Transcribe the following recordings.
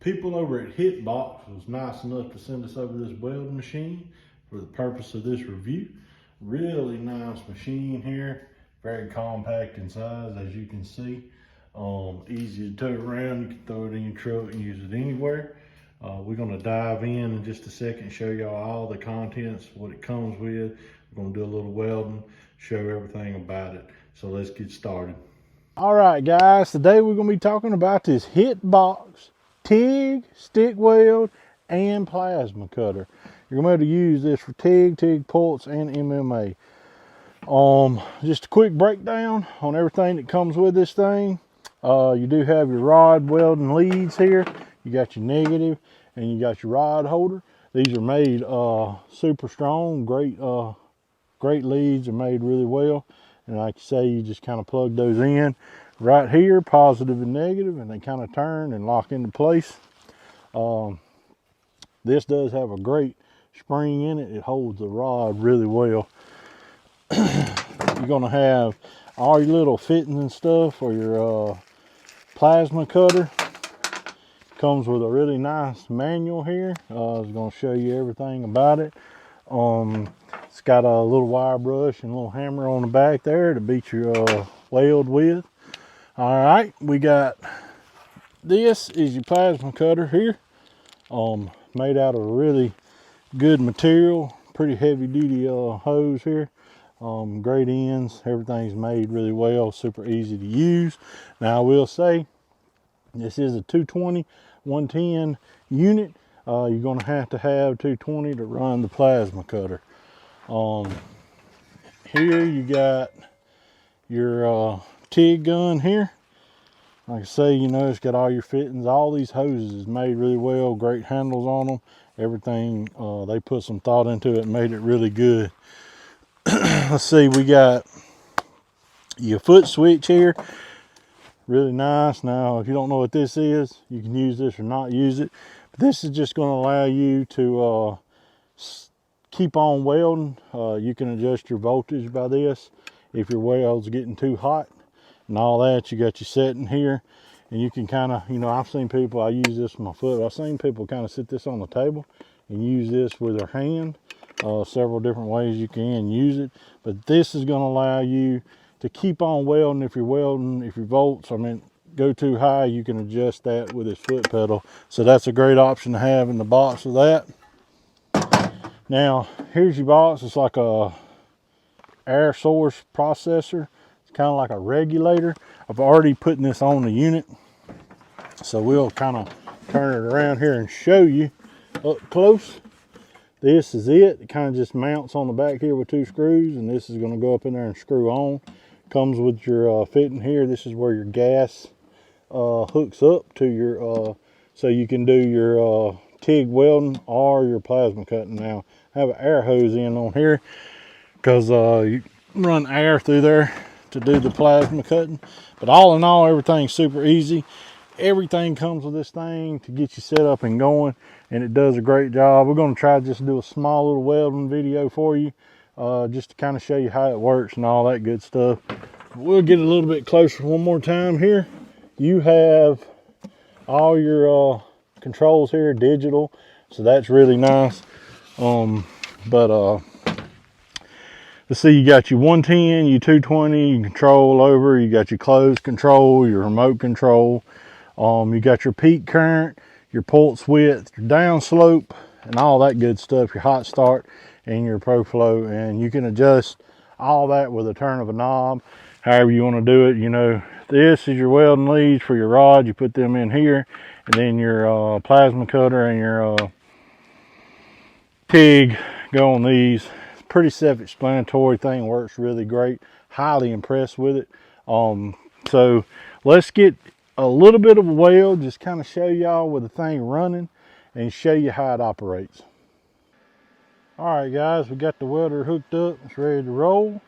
people over at Hitbox was nice enough to send us over this welding machine for the purpose of this review. Really nice machine here, very compact in size, as you can see. Easy to tow around. You can throw it in your truck and use it anywhere. We're going to dive in just a second, show y'all all the contents, what it comes with. We're going to do a little welding, show everything about it. So let's get started. All right, guys, today we're going to be talking about this Hitbox TIG, stick weld, and plasma cutter. You're going to be able to use this for TIG pulse, and MMA. Just a quick breakdown on everything that comes with this thing. You do have your rod welding leads here. You got your negative and you got your rod holder. These are made super strong, great leads, are made really well. And like you say, you just kind of plug those in right here, positive and negative, and they kind of turn and lock into place. This does have a great spring in it. It holds the rod really well. You're gonna have all your little fittings and stuff for your plasma cutter. Comes with a really nice manual here. It's gonna show you everything about it. It's got a little wire brush and a little hammer on the back there to beat your weld with. All right, we got, this is your plasma cutter here. Made out of a really good material, pretty heavy duty hose here. Great ends, everything's made really well, super easy to use. Now I will say, this is a 220, 110 unit. You're gonna have to have 220 to run the plasma cutter. Here you got your TIG gun here. Like I say, you know, it's got all your fittings. All these hoses is made really well, great handles on them. Everything, they put some thought into it and made it really good. Let's see, we got your foot switch here. Really nice. Now, if you don't know what this is, you can use this or not use it. But this is just going to allow you to keep on welding. You can adjust your voltage by this if your weld's getting too hot and all that. You got your setting here, and you can kind of, you know, I've seen people, I use this with my foot. I've seen people kind of sit this on the table and use this with their hand. Several different ways you can use it, but this is going to allow you to keep on welding. If you're welding, if your volts, go too high, you can adjust that with this foot pedal. So that's a great option to have in the box of that. Now, here's your box. It's like a air source processor. It's kind of like a regulator. I've already put this on the unit, so we'll kind of turn it around here and show you up close. This is it. It kind of just mounts on the back here with 2 screws, and this is going to go up in there and screw on. Comes with your fitting here. This is where your gas hooks up to your, so you can do your TIG welding or your plasma cutting. Now, I have an air hose in on here because you run air through there to do the plasma cutting. But all in all, everything's super easy. Everything comes with this thing to get you set up and going, and it does a great job. We're going to try just to do a small little welding video for you, just to kind of show you how it works and all that good stuff. We'll get a little bit closer one more time here. You have all your controls here digital, so that's really nice. Let's see, you got your 110, your 220, you control over, you got your closed control, your remote control. You got your peak current, your pulse width, your downslope, and all that good stuff, your hot start and your pro flow. And you can adjust all that with a turn of a knob, however you want to do it. You know, this is your welding leads for your rod. You put them in here, and then your plasma cutter and your TIG go on these. It's pretty self-explanatory thing, works really great. Highly impressed with it. So let's get a little bit of a weld, just kind of show y'all with the thing running and show you how it operates. All right, guys, we got the welder hooked up. It's ready to roll.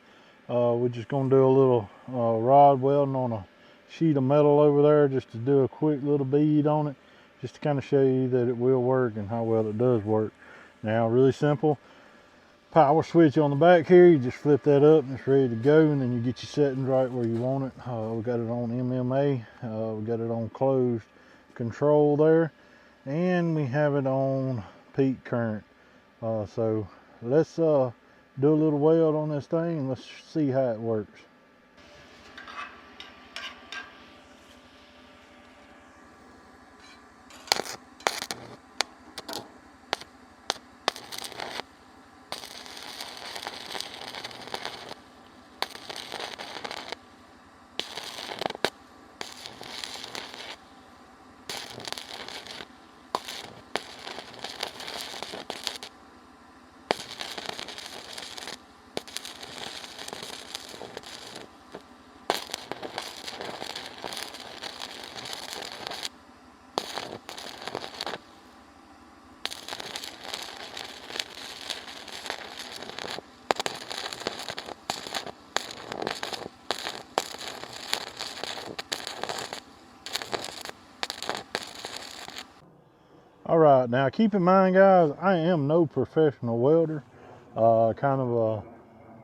We're just going to do a little rod welding on a sheet of metal over there, just to do a quick little bead on it, just to kind of show you that it will work and how well it does work. Now, really simple. Power switch on the back here, you just flip that up and it's ready to go, and then you get your settings right where you want it. We got it on MMA, we got it on closed control there, and we have it on peak current. So let's do a little weld on this thing and let's see how it works. All right, now keep in mind, guys, I am no professional welder, kind of a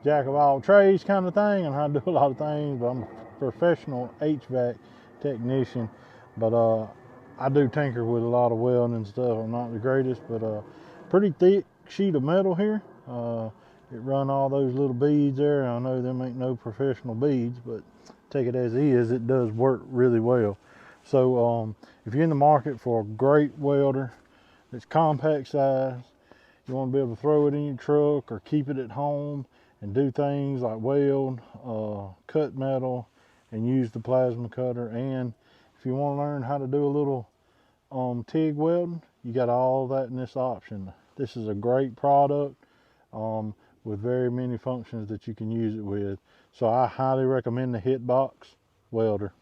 jack of all trades kind of thing, and I do a lot of things, but I'm a professional HVAC technician. But I do tinker with a lot of welding and stuff. I'm not the greatest, but pretty thick sheet of metal here. It run all those little beads there. I know them ain't no professional beads, but take it as is, it does work really well. So if you're in the market for a great welder that's compact size, you want to be able to throw it in your truck or keep it at home and do things like weld, cut metal, and use the plasma cutter. And if you want to learn how to do a little TIG welding, you got all that in this option. This is a great product with very many functions that you can use it with. So I highly recommend the Hitbox welder.